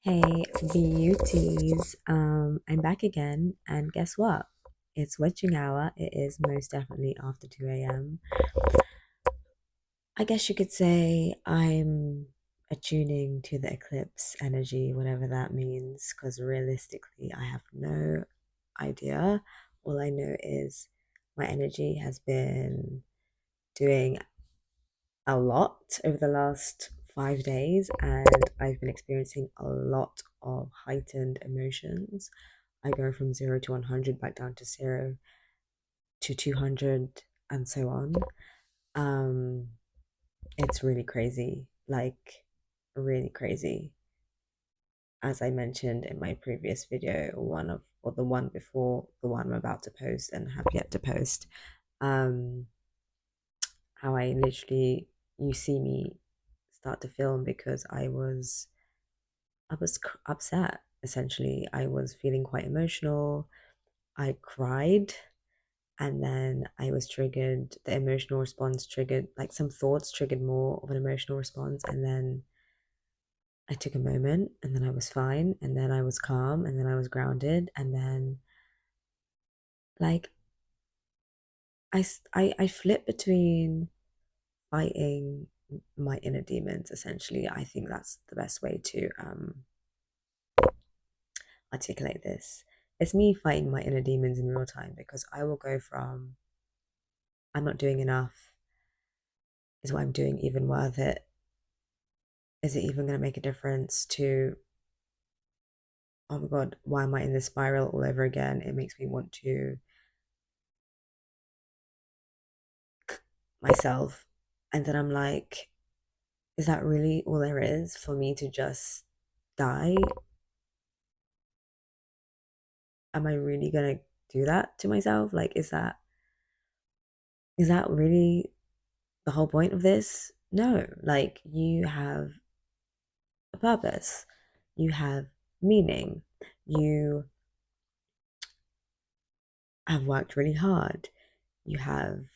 Hey, beauties. I'm back again, and guess what? It's witching hour. It is most definitely after 2 a.m. I guess you could say I'm attuning to the eclipse energy, whatever that means, because realistically, I have no idea. All I know is my energy has been doing a lot over the last 5 days, and I've been experiencing a lot of heightened emotions. I go from 0 to 100 back down to 0 to 200 and so on. Um, it's really crazy, like really crazy. As I mentioned in my previous video, or the one before the one I'm about to post and have yet to post, um, how I literally, you see me start to film because I was upset. Essentially, I was feeling quite emotional. I cried, and then I was triggered. The emotional response triggered, like some thoughts triggered more of an emotional response, and then I took a moment, and then I was fine, and then I was calm, and then I was grounded, and then like I flip between fighting my inner demons. Essentially, I think that's the best way to articulate this. It's me fighting my inner demons in real time because I will go from I'm not doing enough. Is what I'm doing even worth it? Is it even going to make a difference to, oh my God, why am I in this spiral all over again? It makes me want to myself. And then I'm like, is that really all there is for me to just die? Am I really going to do that to myself? Like, is that really the whole point of this? No, like you have a purpose, you have meaning, you have worked really hard, you have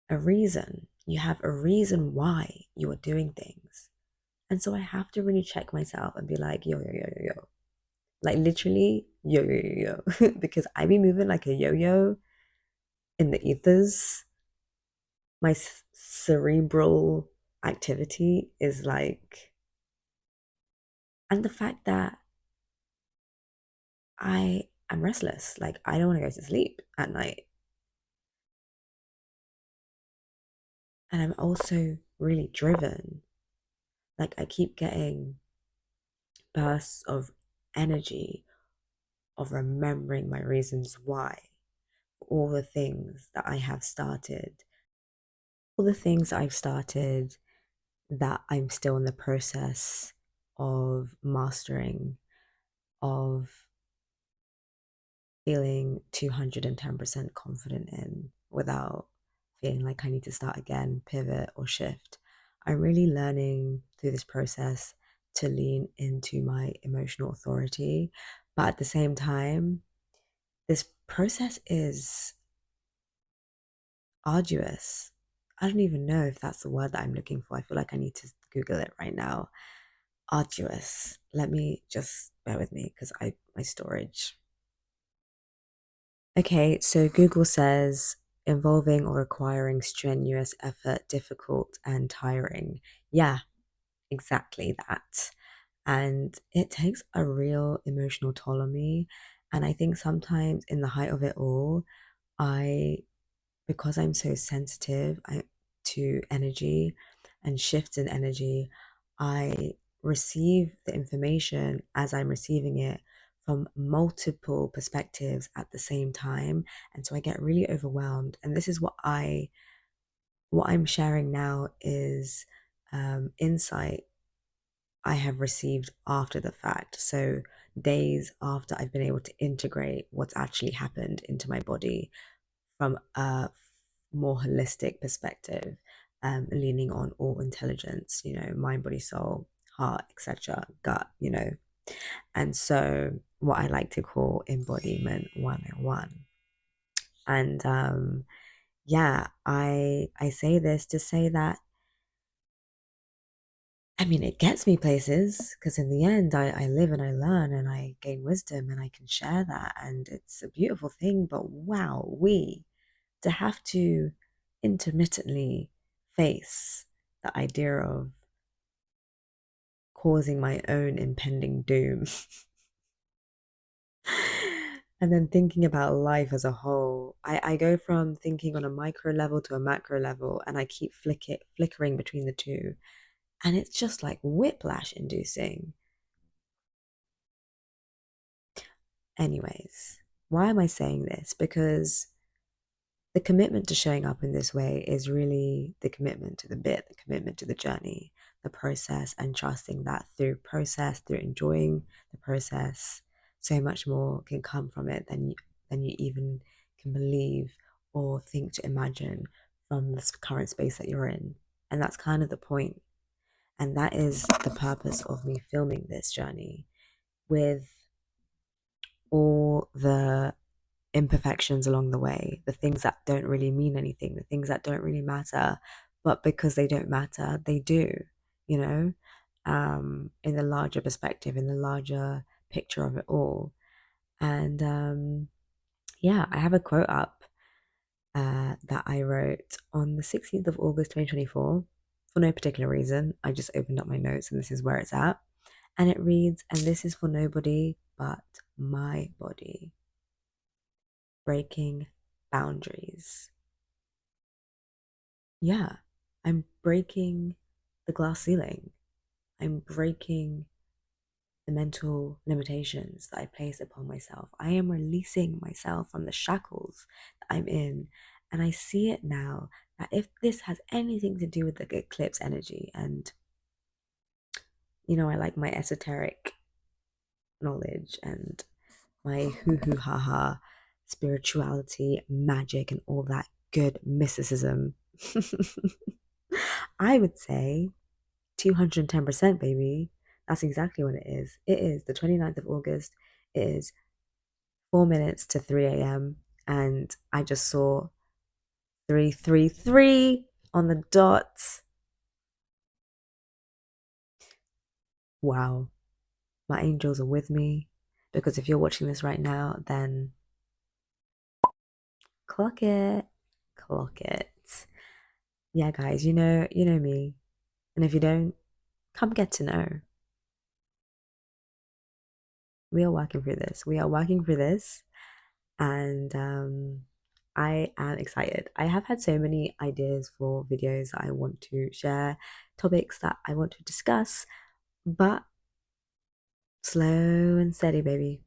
a reason why you are doing things. And so I have to really check myself and be like, yo, yo, yo, yo, yo. Like literally, yo, yo, yo, yo. Because I be moving like a yo yo in the ethers. My cerebral activity is like, and the fact that I am restless, like I don't want to go to sleep at night. And I'm also really driven. Like I keep getting bursts of energy of remembering my reasons why, all the things that I have started, all the things I've started that I'm still in the process of mastering, of feeling 210% confident in without feeling like I need to start again, pivot, or shift. I'm really learning through this process to lean into my emotional authority. But at the same time, this process is arduous. I don't even know if that's the word that I'm looking for. I feel like I need to Google it right now. Arduous. Let me just bear with me because I my storage. Okay, so Google says involving or requiring strenuous effort, difficult and tiring. Yeah, exactly that. And it takes a real emotional toll on me. And I think sometimes in the height of it all, I because I'm so sensitive to energy and shifts in energy, I receive the information as I'm receiving it from multiple perspectives at the same time. And so I get really overwhelmed. And this is what I'm sharing now is insight I have received after the fact. So days after I've been able to integrate what's actually happened into my body from a more holistic perspective, leaning on all intelligence, mind, body, soul, heart, etc., gut. And so what I like to call embodiment 101. And yeah, I say this to say that I mean, it gets me places because in the end, I live and I learn and I gain wisdom and I can share that. And it's a beautiful thing. But wow, to have to intermittently face the idea of causing my own impending doom and then thinking about life as a whole. I go from thinking on a micro level to a macro level and I keep flickering between the two. And it's just like whiplash inducing. Anyways, why am I saying this? Because the commitment to showing up in this way is really the commitment to the commitment to the journey, the process, and trusting that through enjoying the process, so much more can come from it than you even can believe or think to imagine from the current space that you're in. And that's kind of the point. And that is the purpose of me filming this journey with all the imperfections along the way, the things that don't really mean anything, the things that don't really matter, but because they don't matter, they do, you know, in the larger perspective, in the larger picture of it all. And yeah, I have a quote up that I wrote on the 16th of August 2024 for no particular reason. I just opened up my notes and this is where it's at. And it reads, and this is for nobody but my body. Breaking boundaries. Yeah, I'm breaking the glass ceiling. I'm breaking the mental limitations that I place upon myself. I am releasing myself from the shackles that I'm in. And I see it now that if this has anything to do with the eclipse energy, and I like my esoteric knowledge and my hoo hoo ha ha spirituality, magic, and all that good mysticism. I would say 210%, baby. That's exactly what it is. It is the 29th of August. It is 4 minutes to 3 a.m. And I just saw 333 on the dot. Wow. My angels are with me. Because if you're watching this right now, then clock it. Clock it. Yeah, guys, you know me. And if you don't, come get to know. We are working through this. We are working through this. And I am excited. I have had so many ideas for videos that I want to share, topics that I want to discuss, but slow and steady, baby.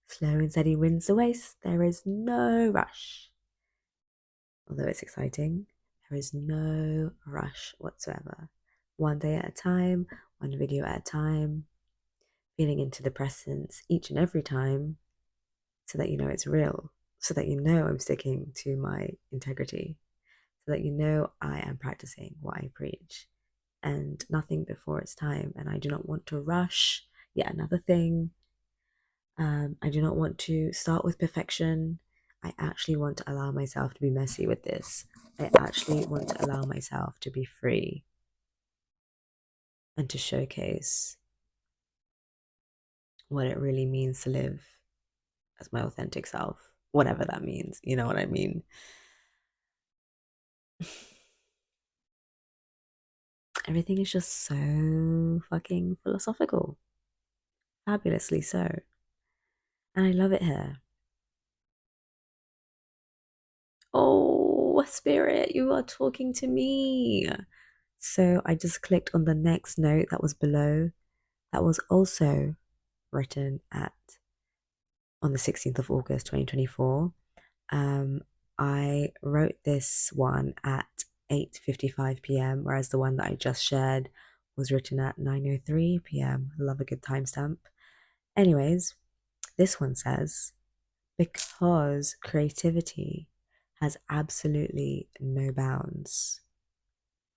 Slow and steady wins the race. There is no rush. Although it's exciting, there is no rush whatsoever. One day at a time, one video at a time, feeling into the presence each and every time so that you know it's real, so that you know I'm sticking to my integrity, so that you know I am practicing what I preach and nothing before it's time. And I do not want to rush. Yet another thing. I do not want to start with perfection. I actually want to allow myself to be messy with this. I actually want to allow myself to be free and to showcase what it really means to live as my authentic self, whatever that means. You know what I mean? Everything is just so fucking philosophical, fabulously so. And I love it here. Oh, spirit, you are talking to me. So I just clicked on the next note that was below, that was also written at on the 16th of August 2024. Um, I wrote this one at 8:55 p.m., whereas the one that I just shared was written at 9:03 p.m. Love a good timestamp. Anyways, this one says, because creativity has absolutely no bounds.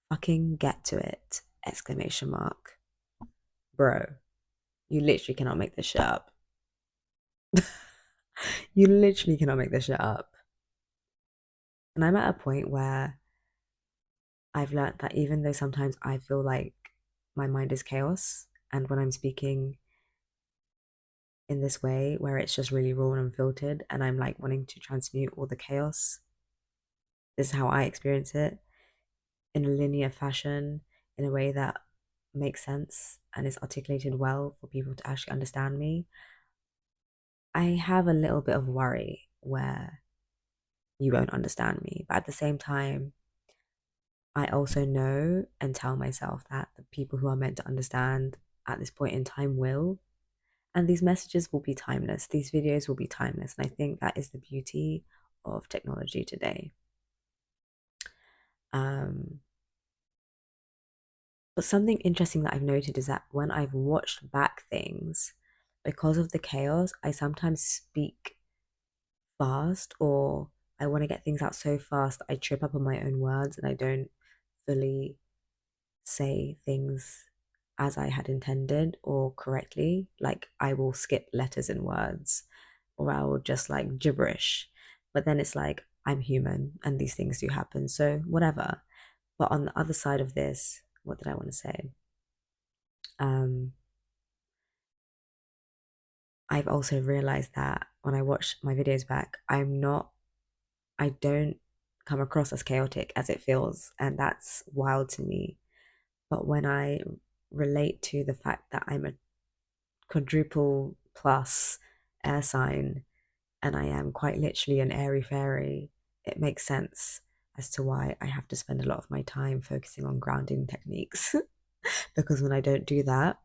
Fucking get to it! Exclamation mark. Bro, you literally cannot make this shit up. You literally cannot make this shit up. And I'm at a point where I've learned that even though sometimes I feel like my mind is chaos. And when I'm speaking in this way, where it's just really raw and unfiltered, and I'm like wanting to transmute all the chaos, this is how I experience it, in a linear fashion, in a way that makes sense and is articulated well for people to actually understand me. I have a little bit of worry where you won't understand me, but at the same time, I also know and tell myself that the people who are meant to understand at this point in time will. And these messages will be timeless. These videos will be timeless. And I think that is the beauty of technology today. But something interesting that I've noted is that when I've watched back things, because of the chaos, I sometimes speak fast, or I want to get things out so fast that I trip up on my own words and I don't fully say things as I had intended or correctly. Like I will skip letters and words, or I will just like gibberish. But then it's like, I'm human and these things do happen. So whatever. But on the other side of this, what did I want to say? Um, I've also realized that when I watch my videos back, I don't come across as chaotic as it feels. And that's wild to me. But when I relate to the fact that I'm a quadruple plus air sign and I am quite literally an airy fairy, it makes sense as to why I have to spend a lot of my time focusing on grounding techniques. Because when I don't do that,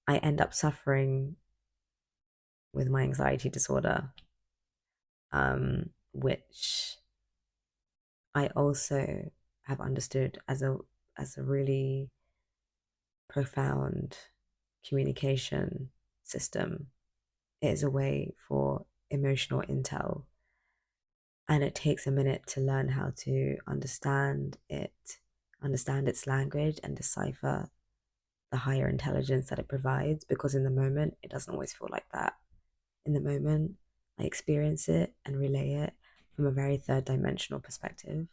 I end up suffering with my anxiety disorder, which I also have understood as a really profound communication system. It is a way for emotional intel, and it takes a minute to learn how to understand its language and decipher the higher intelligence that it provides, because in the moment it doesn't always feel like that. In the moment I experience it and relay it from a very third dimensional perspective.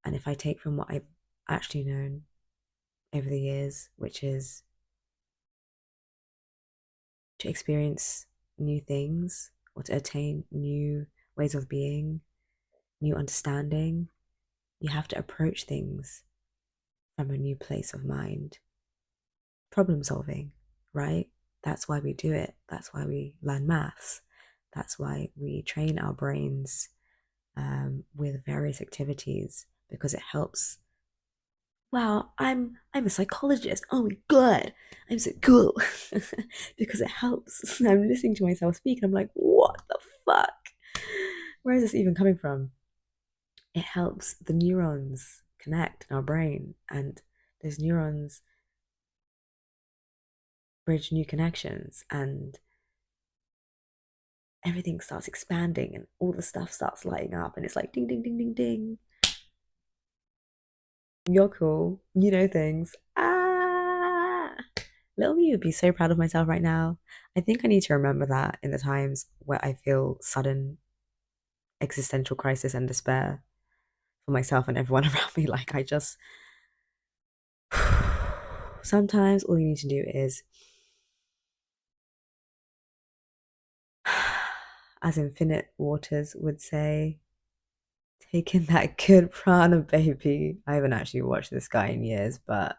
And if I take from what I've actually known over the years, which is to experience new things or to attain new ways of being, new understanding, you have to approach things from a new place of mind. Problem solving, right? That's why we do it. That's why we learn maths. That's why we train our brains with various activities, because it helps. Wow, I'm a psychologist. Oh my god, I'm so cool. Because it helps. I'm listening to myself speak and I'm like, what the fuck? Where is this even coming from? It helps the neurons connect in our brain, and those neurons bridge new connections, and everything starts expanding and all the stuff starts lighting up, and it's like ding ding ding ding ding. You're cool. You know things. Little me would be so proud of myself right now. I think I need to remember that in the times where I feel sudden existential crisis and despair for myself and everyone around me. Like, I just sometimes all you need to do is, as Infinite Waters would say, take in that good prana, baby. I haven't actually watched this guy in years, but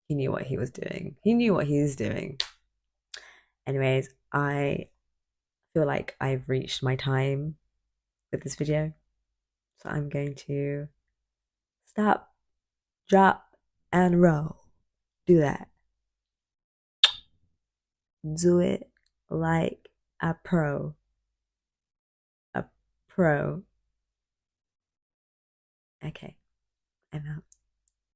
he knew what he was doing. He knew what he was doing. Anyways, I feel like I've reached my time with this video. So I'm going to stop, drop, and roll. Do that. Do it like a pro. A pro. Okay, I'm out.